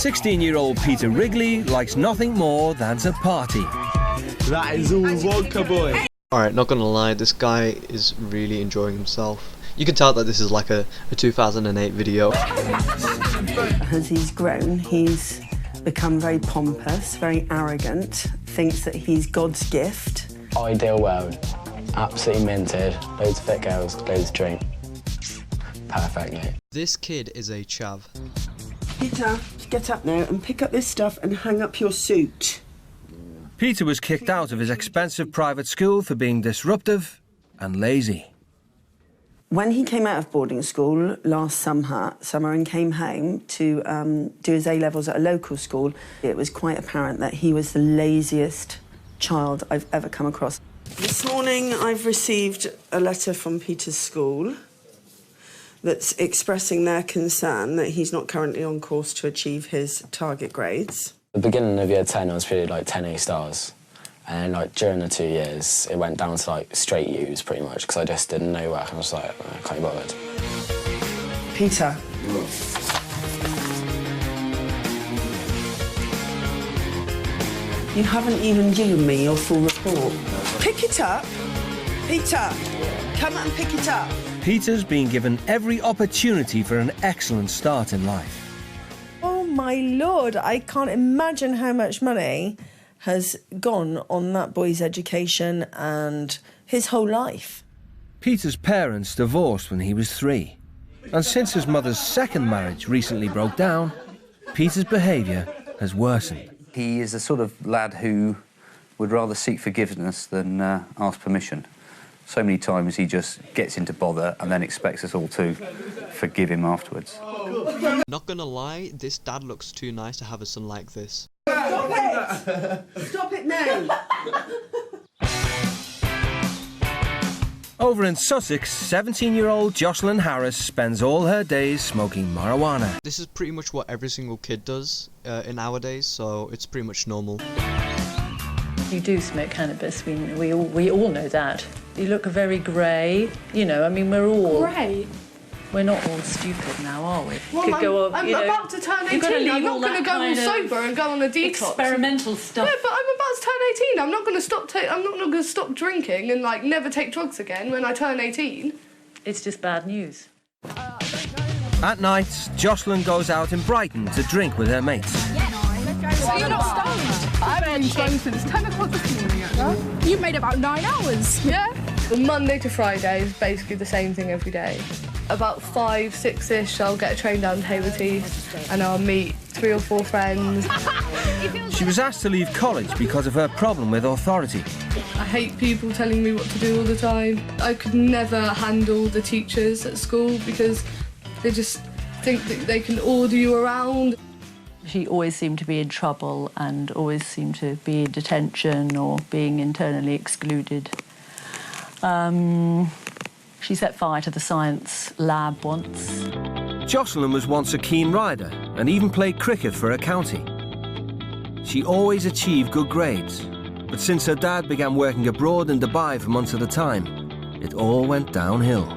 16-year-old Peter Wrigley likes nothing more than to party. That is all vodka, boy. Alright, not gonna lie, this guy is really enjoying himself. You can tell that this is like a 2008 video. As he's grown, he's become very pompous, very arrogant, thinks that he's God's gift. Ideal world. Absolutely minted. Loads of fit girls, loads of drink. Perfect, mate. This kid is a chav. Peter, get up now and pick up this stuff and hang up your suit. Peter was kicked out of his expensive private school for being disruptive and lazy. When he came out of boarding school last summer and came home to do his A-levels at a local school, it was quite apparent that he was the laziest child I've ever come across. This morning I've received a letter from Peter's school that's expressing their concern that he's not currently on course to achieve his target grades. The beginning of year 10 I was feeling like 10 A stars. And like during the 2 years, it went down to like straight U's pretty much because I just did no work and I was like, I can't be bothered. Peter. You haven't even given me your full report. Pick it up. Peter, come and pick it up. Peter's been given every opportunity for an excellent start in life. Oh my Lord, I can't imagine how much money has gone on that boy's education and his whole life. Peter's parents divorced when he was 3. And since his mother's second marriage recently broke down, Peter's behaviour has worsened. He is the sort of lad who would rather seek forgiveness than ask permission. So many times he just gets into bother and then expects us all to forgive him afterwards. Not gonna lie, this dad looks too nice to have a son like this. Stop it! Stop it now! Over in Sussex, 17-year-old Jocelyn Harris spends all her days smoking marijuana. This is pretty much what every single kid does in nowadays, so it's pretty much normal. You do smoke cannabis, we all know that. You look very grey, you know, I mean, we're all... Grey? We're not all stupid now, are we? Well, I'm about to turn 18, I'm not going to go all sober and go on a detox. Experimental stuff. Yeah, but I'm about to turn 18, I'm not going to stop drinking and, like, never take drugs again when I turn 18. It's just bad news. At night, Jocelyn goes out in Brighton to drink with her mates. So you're not stoned? I've been stoned since 10 o'clock this morning, actually. You've made about 9 hours. Yeah. Monday to Friday is basically the same thing every day. About 5, 6-ish, I'll get a train down to Hayward Heath and I'll meet 3 or 4 friends. She was asked to leave college because of her problem with authority. I hate people telling me what to do all the time. I could never handle the teachers at school because they just think that they can order you around. She always seemed to be in trouble and always seemed to be in detention or being internally excluded. She set fire to the science lab once. Jocelyn was once a keen rider and even played cricket for her county. She always achieved good grades, but since her dad began working abroad in Dubai for months at a time, it all went downhill.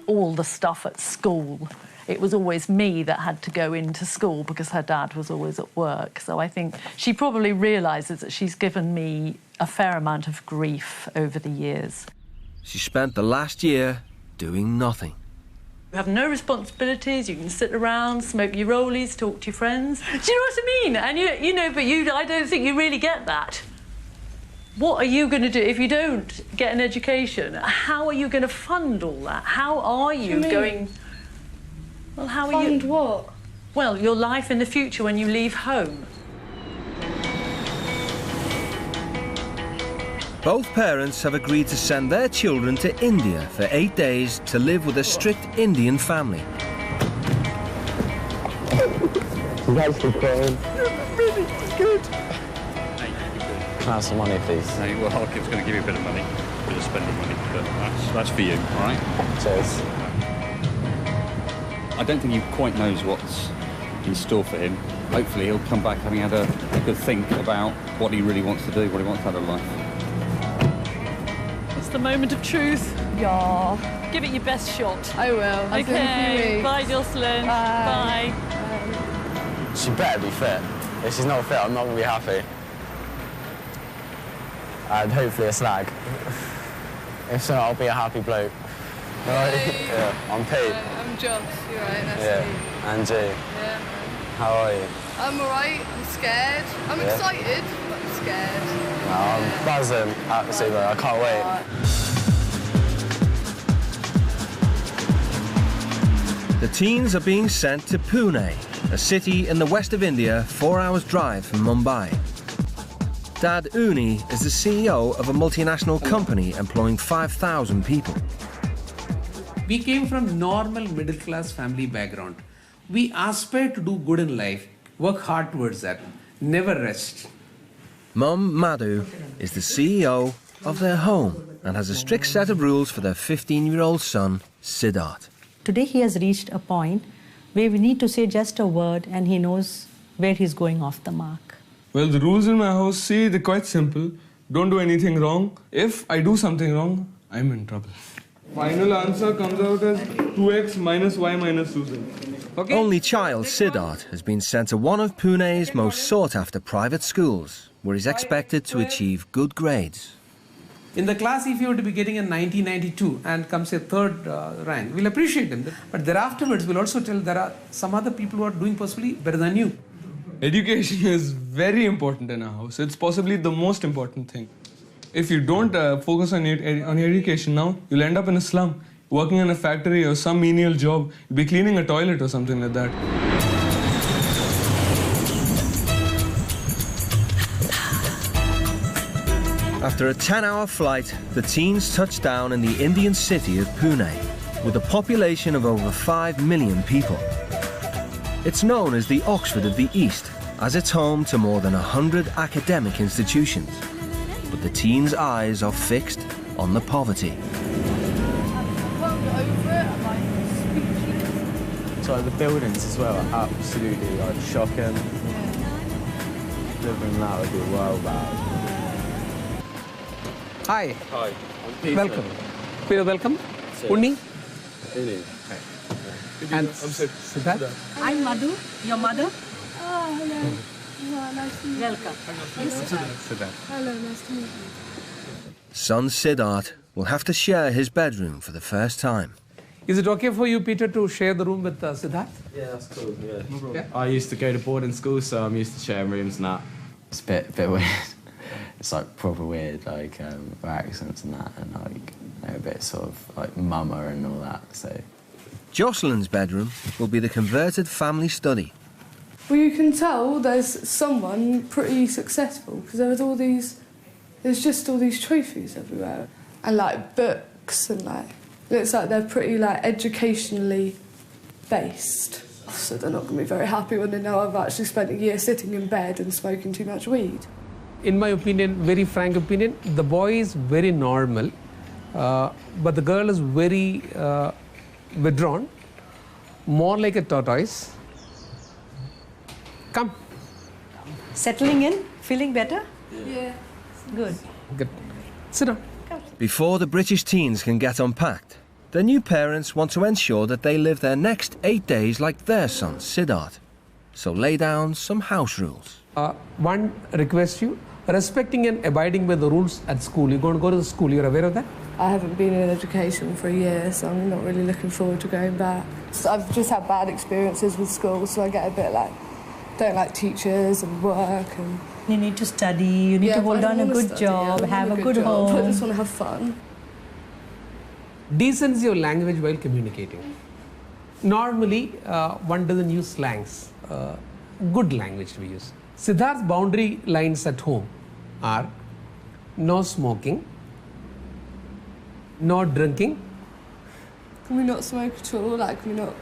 All the stuff at school, it was always me that had to go into school because her dad was always at work. So I think she probably realises that she's given me a fair amount of grief over the years. She spent the last year doing nothing. You have no responsibilities, you can sit around, smoke your rollies, talk to your friends. Do you know what I mean? And I don't think you really get that. What are you going to do if you don't get an education? How are you going to fund all that? How are you going... Well, how are you... Fund what? Well, your life in the future when you leave home. Both parents have agreed to send their children to India for 8 days to live with a strict Indian family. That's the plan. Really good. Can I have some money, please? No, well, I was going to give you a bit of money, a bit of spending money, but that's for you, all right? Cheers. I don't think he quite knows what's in store for him. Hopefully he'll come back having had a good think about what he really wants to do, what he wants out of life. the moment of truth. Yeah. Give it your best shot. I will. I'll see you in a few Okay. weeks. Bye, Jocelyn. Bye. She better be fit. If she's not fit, I'm not going to be happy. And hopefully a slag. If so, I'll be a happy bloke. Hey. Yeah, I'm Pete. I'm Josh. You're right. Nice to Yeah, meet you. Angie. Yeah. How are you? I'm alright. I'm scared. I'm Yeah. excited, but I'm scared. No, I'm buzzing. Absolutely, I can't wait. The teens are being sent to Pune, a city in the west of India, 4 hours drive from Mumbai. Dad Uni is the CEO of a multinational company employing 5,000 people. We came from normal middle-class family background. We aspire to do good in life, work hard towards that, never rest. Mum Madhu is the CEO of their home and has a strict set of rules for their 15-year-old son, Siddharth. Today he has reached a point where we need to say just a word and he knows where he's going off the mark. Well, the rules in my house, see, they're quite simple. Don't do anything wrong. If I do something wrong, I'm in trouble. Final answer comes out as 2x minus y minus 2z. Okay? Only child Siddharth has been sent to one of Pune's most sought-after private schools, where he's expected to achieve good grades. In the class, if you were to be getting a 1992 and comes a third rank, we'll appreciate him. But thereafterwards, we'll also tell there are some other people who are doing possibly better than you. Education is very important in our house. It's possibly the most important thing. If you don't focus on your education now, you'll end up in a slum, working in a factory or some menial job. You'll be cleaning a toilet or something like that. After a 10-hour flight, the teens touched down in the Indian city of Pune, with a population of over 5 million people. It's known as the Oxford of the East, as it's home to more than 100 academic institutions. But the teens' eyes are fixed on the poverty. So the buildings as well are absolutely like shocking. Living in that would be well bad. Hi. Hi, I'm Peter. Welcome. Peter, welcome. Unni. Uni. And Siddharth. I'm Madhu, your mother. Oh, hello. Oh, nice to meet you. Welcome. Siddharth. Hello, nice to meet you. Son Siddharth will have to share his bedroom for the first time. Is it okay for you, Peter, to share the room with Siddharth? Yeah, that's cool. Yeah. I used to go to boarding school, so I'm used to sharing rooms and that. It's a bit weird. It's like proper weird, like our accents and that, and like a bit sort of like mama and all that. So Jocelyn's bedroom will be the converted family study. Well, you can tell there's someone pretty successful because there's just all these trophies everywhere and like books and like it looks like they're pretty like educationally based. So they're not going to be very happy when they know I've actually spent a year sitting in bed and smoking too much weed. In my opinion, very frank opinion, the boy is very normal, but the girl is very withdrawn, more like a tortoise. Come. Settling in? Feeling better? Yeah. Good. Good. Sit down. Before the British teens can get unpacked, their new parents want to ensure that they live their next 8 days like their son, Siddharth. So lay down some house rules. One request you, respecting and abiding by the rules at school. You're going to go to the school, you're aware of that? I haven't been in education for a year, so I'm not really looking forward to going back. So I've just had bad experiences with school, so I get a bit like, don't like teachers and work and... You need to study, you need to hold on a good job, have a good home. I just want to have fun. Decency of language while communicating. Normally, one doesn't use slangs. Good language to be used. Siddharth's boundary lines at home are no smoking, no drinking. Can we not smoke at all? Like, can we not?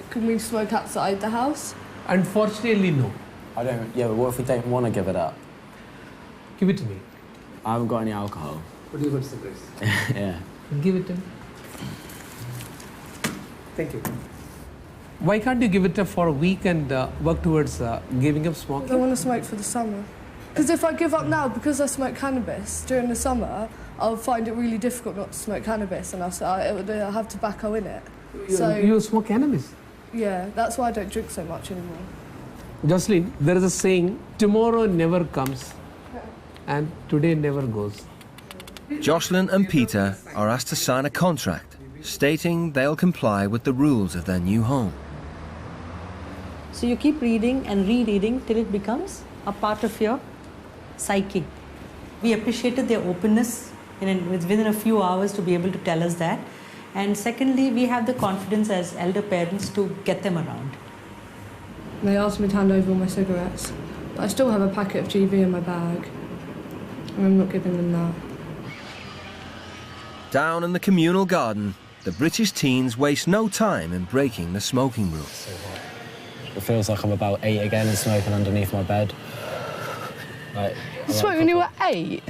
Can we smoke outside the house? Unfortunately, no. I don't. Yeah, but what if we don't want to give it up? Give it to me. I haven't got any alcohol. What do you got, cigarettes? Yeah. Give it to me. Thank you. Why can't you give it up for a week and work towards giving up smoking? I want to smoke for the summer. Because if I give up now because I smoke cannabis during the summer, I'll find it really difficult not to smoke cannabis, and I'll have tobacco in it. You smoke cannabis? Yeah, that's why I don't drink so much anymore. Jocelyn, there is a saying, tomorrow never comes and today never goes. Jocelyn and Peter are asked to sign a contract stating they'll comply with the rules of their new home. So you keep reading and rereading till it becomes a part of your psyche. We appreciated their openness within a few hours to be able to tell us that. And secondly, we have the confidence as elder parents to get them around. They asked me to hand over all my cigarettes, but I still have a packet of GB in my bag, and I'm not giving them that. Down in the communal garden, the British teens waste no time in breaking the smoking rule. It feels like I'm about 8 again and smoking underneath my bed. You smoked when you were 8?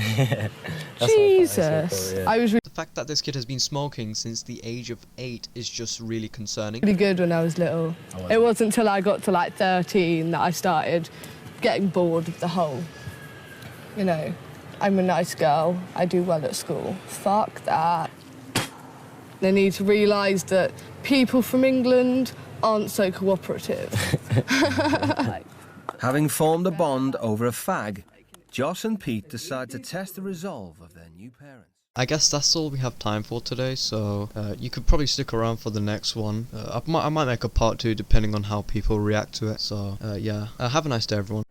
Jesus. Yeah. The fact that this kid has been smoking since the age of 8 is just really concerning. Really good when I was little. It wasn't until I got to like 13 that I started getting bored of the whole, you know, I'm a nice girl, I do well at school. Fuck that. They need to realise that people from England aren't so cooperative. Having formed a bond over a fag, Joss and Pete decide to test the resolve of their new parents. I guess that's all we have time for today, so you could probably stick around for the next one. I might make a part 2 depending on how people react to it, so yeah. Have a nice day, everyone.